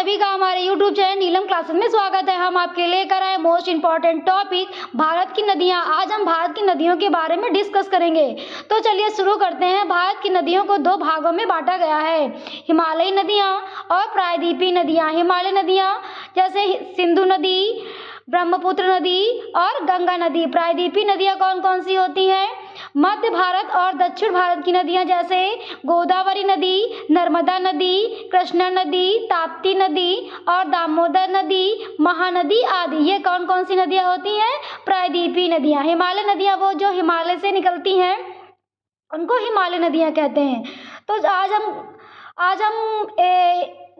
सभी का हमारे YouTube चैनल नीलम क्लासेस में स्वागत है। हम आपके लेकर आए मोस्ट इम्पॉर्टेंट टॉपिक भारत की नदियां। आज हम भारत की नदियों के बारे में डिस्कस करेंगे। तो चलिए शुरू करते हैं। भारत की नदियों को दो भागों में बांटा गया है, हिमालयी नदियां और प्रायद्वीपीय नदियां। हिमालय नदियां जैसे सिंधु नदी, ब्रह्मपुत्र नदी और गंगा नदी। प्रायद्वीपीय नदियां कौन कौन सी होती हैं? मध्य भारत और दक्षिण भारत की नदियां जैसे गोदावरी नदी, नर्मदा नदी, कृष्णा नदी, ताप्ती नदी और दामोदर नदी, महानदी आदि। ये कौन कौन सी नदियां होती हैं? प्रायद्वीपीय नदियां। हिमालय नदियां वो जो हिमालय से निकलती हैं उनको हिमालय नदियां कहते हैं। तो आज हम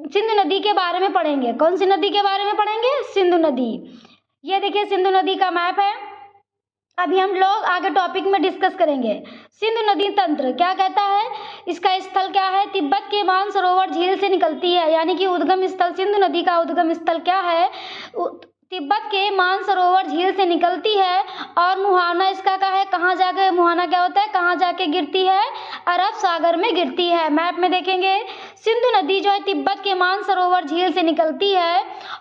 सिंधु नदी के बारे में पढ़ेंगे। कौन सी नदी के बारे में पढ़ेंगे? सिंधु नदी। ये देखिए सिंधु नदी का मैप है। अभी हम लोग आगे टॉपिक में डिस्कस करेंगे। सिंधु नदी तंत्र क्या कहता है? इसका स्थल क्या है? तिब्बत के मानसरोवर झील से निकलती है, यानी कि उद्गम स्थल सिंधु नदी का उद्गम स्थल क्या है? तिब्बत के मानसरोवर झील से निकलती है। और मुहाना इसका क्या है? कहाँ जाके मुहाना क्या होता है? कहाँ जाके गिरती है? अरब सागर में गिरती है। मैप में देखेंगे सिंधु नदी जो है तिब्बत के मानसरोवर झील से निकलती है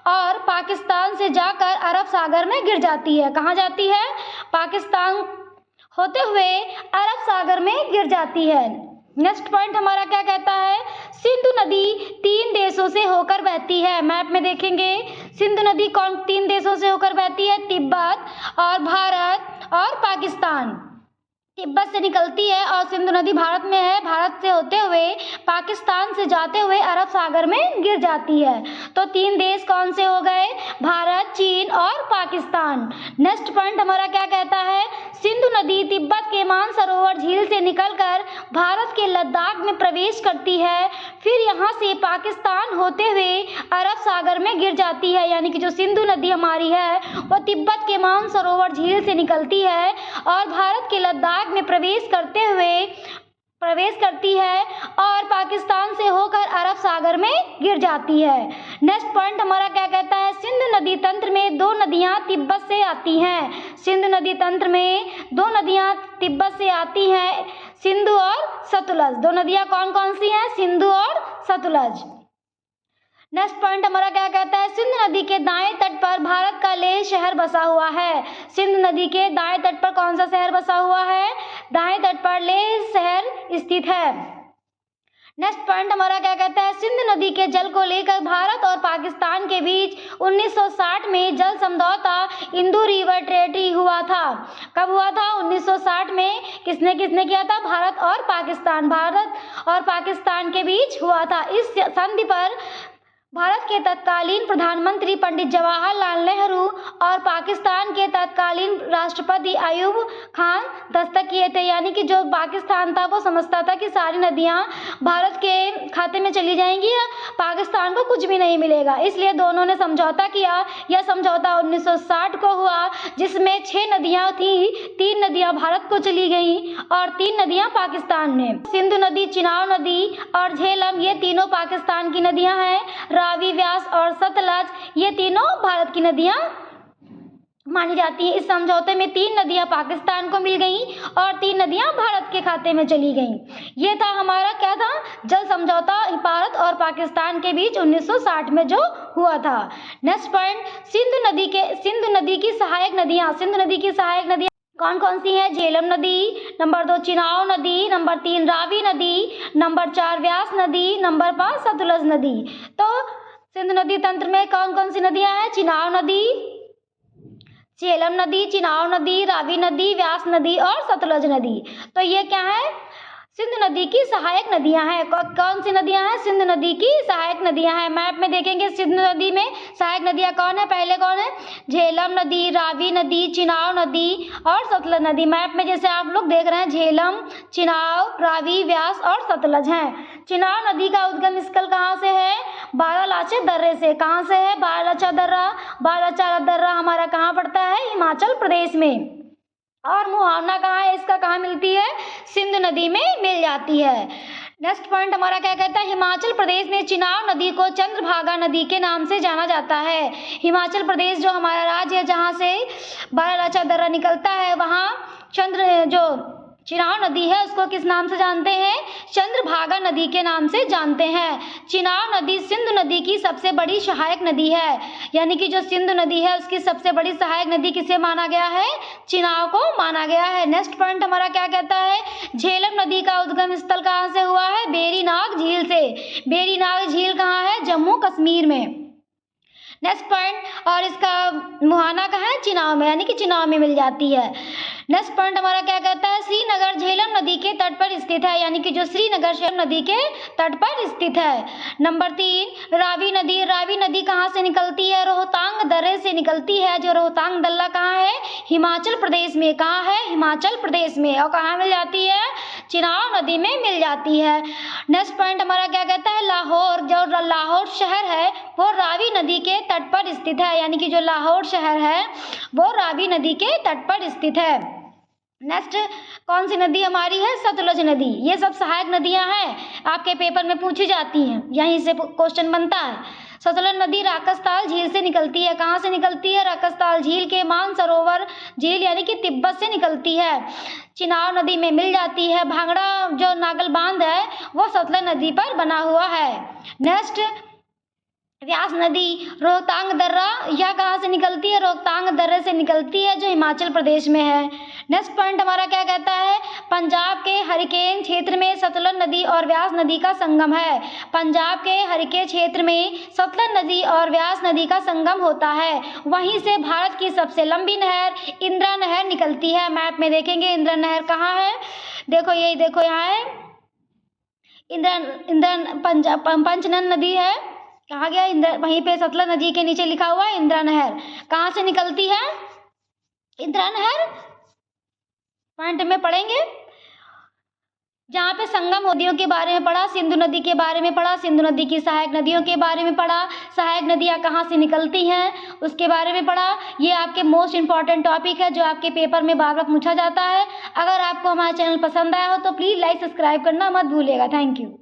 और पाकिस्तान से जाकर अरब सागर में गिर जाती है। कहाँ जाती है? पाकिस्तान होते हुए अरब सागर में गिर जाती है। नेक्स्ट पॉइंट हमारा क्या कहता है? सिंधु नदी 3 देशों से होकर बहती है। मैप में देखेंगे सिंधु नदी कौन 3 देशों से होकर बहती है? तिब्बत और भारत और पाकिस्तान। तिब्बत से निकलती है और सिंधु नदी भारत में है। भारत से होते हुए पाकिस्तान से जाते हुए अरब सागर में गिर जाती है। तो 3 देश कौन से हो गए? भारत, चीन और पाकिस्तान। नेक्स्ट पॉइंट हमारा क्या कहता है? सिंधु नदी तिब्बत के मानसरोवर झील से निकलकर भारत के लद्दाख में प्रवेश करती है, फिर यहाँ से पाकिस्तान होते हुए अरब सागर में गिर जाती है। यानी कि जो सिंधु नदी हमारी है वो तिब्बत के मानसरोवर झील से निकलती है और भारत के लद्दाख में प्रवेश करती है और पाकिस्तान से होकर अरब सागर में गिर जाती है। नेक्स्ट पॉइंट हमारा क्या कहता है? सिंधु नदी तंत्र में 2 नदियां तिब्बत से आती हैं। सिंधु नदी तंत्र में 2 नदियां तिब्बत से आती हैं, सिंधु और सतलज। 2 नदियां कौन कौन सी हैं? सिंधु और सतलज। नेक्स्ट पॉइंट हमारा क्या कहता है? सिंधु नदी के दाएं तट पर भारत का लेह शहर बसा हुआ है। सिंधु नदी के दाएं तट पर कौन सा शहर बसा हुआ है? दाएं तट पर लेह शहर स्थित है। नेक्स्ट पॉइंट हमारा क्या कहता है? सिंधु नदी के जल को लेकर भारत और पाकिस्तान के बीच 1960 में जल समझौता इंदू रिवर ट्रेटी हुआ था। कब हुआ था? 1960 में। किसने किसने किया था? भारत और पाकिस्तान के बीच हुआ था। इस संधि पर भारत के तत्कालीन प्रधानमंत्री पंडित जवाहरलाल नेहरू और पाकिस्तान के तत्कालीन राष्ट्रपति अयूब खान दस्तखत किए थे। यानी कि जो पाकिस्तान था वो समझता था कि सारी नदियां भारत के खाते में चली जाएंगी या पाकिस्तान को कुछ भी नहीं मिलेगा, इसलिए दोनों ने समझौता किया। यह समझौता 1960 को हुआ, जिसमें 6 नदियां थी। 3 नदियां भारत को चली गई और 3 नदियां पाकिस्तान में। सिंधु नदी, चिनाब नदी और झेलम ये तीनों पाकिस्तान की नदियां हैं। रावी, व्यास और सतलज ये तीनों भारत की नदियां मानी जाती हैं। इस समझौते में 3 नदियां पाकिस्तान को मिल गईं और 3 नदियां भारत के खाते में चली गईं। ये था हमारा क्या था? जल समझौता भारत और पाकिस्तान के बीच 1960 में जो हुआ था। नेक्स्ट पॉइंट सिंधु नदी की सहायक नदियां। सिंधु नदी की सहायक नदियां कौन कौन सी है? झेलम नदी, नंबर 2 चिनाब नदी, नंबर 3 रावी नदी, नंबर 4 व्यास नदी, नंबर 5 सतलज नदी। तो सिंधु नदी तंत्र में कौन कौन सी नदियां हैं? चिनाब नदी, झेलम नदी, चिनाब नदी, रावी नदी, व्यास नदी और सतलज नदी। तो ये क्या है? सिंधु नदी की सहायक नदियां हैं। कौन सी नदियां हैं? सिंधु नदी की सहायक नदियां हैं। मैप में देखेंगे सिंधु नदी में सहायक नदियां कौन है? पहले कौन है? झेलम नदी, रावी नदी, चिनाब नदी और सतलज नदी। मैप में जैसे आप लोग देख रहे हैं झेलम, चिनाब, रावी, व्यास और सतलज हैं। चिनाब नदी का उद्गम स्थल कहाँ से है? बारालाचा दर्रे से। कहाँ से है? बारालाचा दर्रा हमारा कहाँ पड़ता है? हिमाचल प्रदेश में। और मुहावना कहाँ है? इसका कहाँ मिलती है? सिंधु नदी में मिल जाती है। नेक्स्ट पॉइंट हमारा क्या कहता है? हिमाचल प्रदेश में चिनाब नदी को चंद्रभागा नदी के नाम से जाना जाता है। हिमाचल प्रदेश जो हमारा राज्य है, जहाँ से बारालाचा दर्रा निकलता है, वहाँ चिनाब नदी है उसको किस नाम से जानते हैं? चंद्रभागा नदी के नाम से जानते हैं। चिनाब नदी सिंधु नदी की सबसे बड़ी सहायक नदी है, यानी कि जो सिंधु नदी है उसकी सबसे बड़ी सहायक नदी किसे माना गया है? चिनाब को माना गया है। नेक्स्ट पॉइंट हमारा क्या कहता है? झेलम नदी का उद्गम स्थल कहाँ से हुआ है? बेरीनाग झील से। बेरीनाग झील कहाँ है? जम्मू कश्मीर में। नेक्स्ट पॉइंट, और इसका मुहाना कहाँ है? चिनाब में, यानी कि चिनाब में मिल जाती है। नेक्स्ट पॉइंट हमारा क्या कहता है? श्रीनगर झेलम नदी के तट पर स्थित है, यानी कि जो श्रीनगर झेलम नदी के तट पर स्थित है। नंबर 3, रावी नदी। रावी नदी कहाँ से निकलती है? रोहतांग दर्रे से निकलती है। जो रोहतांग दर्रा कहाँ है? हिमाचल प्रदेश में। कहाँ है? हिमाचल प्रदेश में। और कहाँ मिल जाती है? चिनाब नदी में मिल जाती है। नेक्स्ट पॉइंट हमारा क्या कहता है? लाहौर। जो लाहौर शहर है वो रावी नदी के तट पर स्थित है, यानी कि जो लाहौर शहर है वो रावी नदी के तट पर स्थित है। नेक्स्ट कौन सी नदी हमारी है? सतलुज नदी। ये सब सहायक नदियां हैं, आपके पेपर में पूछी जाती हैं, यहीं से क्वेश्चन बनता है। सतलुज नदी राकसताल झील से निकलती है। कहाँ से निकलती है? राकसताल झील के मानसरोवर झील, यानी कि तिब्बत से निकलती है। चिनाब नदी में मिल जाती है। भांगड़ा जो नागल बांध है वो सतलुज नदी पर बना हुआ है। नेक्स्ट व्यास नदी। रोहतांग दर्रा, यह कहाँ से निकलती है? रोहतांग दर्रे से निकलती है, जो हिमाचल प्रदेश में है। नेक्स्ट पॉइंट हमारा क्या कहता है? पंजाब के हरिकेन क्षेत्र में सतलुज नदी और व्यास नदी का संगम है। पंजाब के हरिकेन क्षेत्र में सतलुज नदी और व्यास नदी का संगम होता है। वहीं से भारत की सबसे लंबी नहर इंदिरा नहर निकलती है। मैप में देखेंगे इंदिरा नहर कहाँ है? देखो यही देखो, यहाँ है पंचनद नदी है। कहाँ गया? इंदिरा, वहीं पे सतलुज नदी के नीचे लिखा हुआ है इंदिरा नहर। कहाँ से निकलती है इंदिरा नहर? पॉइंट में पढ़ेंगे, जहाँ पे संगम नदियों के बारे में पढ़ा, सिंधु नदी के बारे में पढ़ा, सिंधु नदी की सहायक नदियों के बारे में पढ़ा, सहायक नदियाँ कहाँ से निकलती हैं उसके बारे में पढ़ा। ये आपके मोस्ट इंपॉर्टेंट टॉपिक है जो आपके पेपर में बार बार पूछा जाता है। अगर आपको हमारा चैनल पसंद आया हो तो प्लीज़ लाइक सब्सक्राइब करना मत भूलिएगा। Thank you.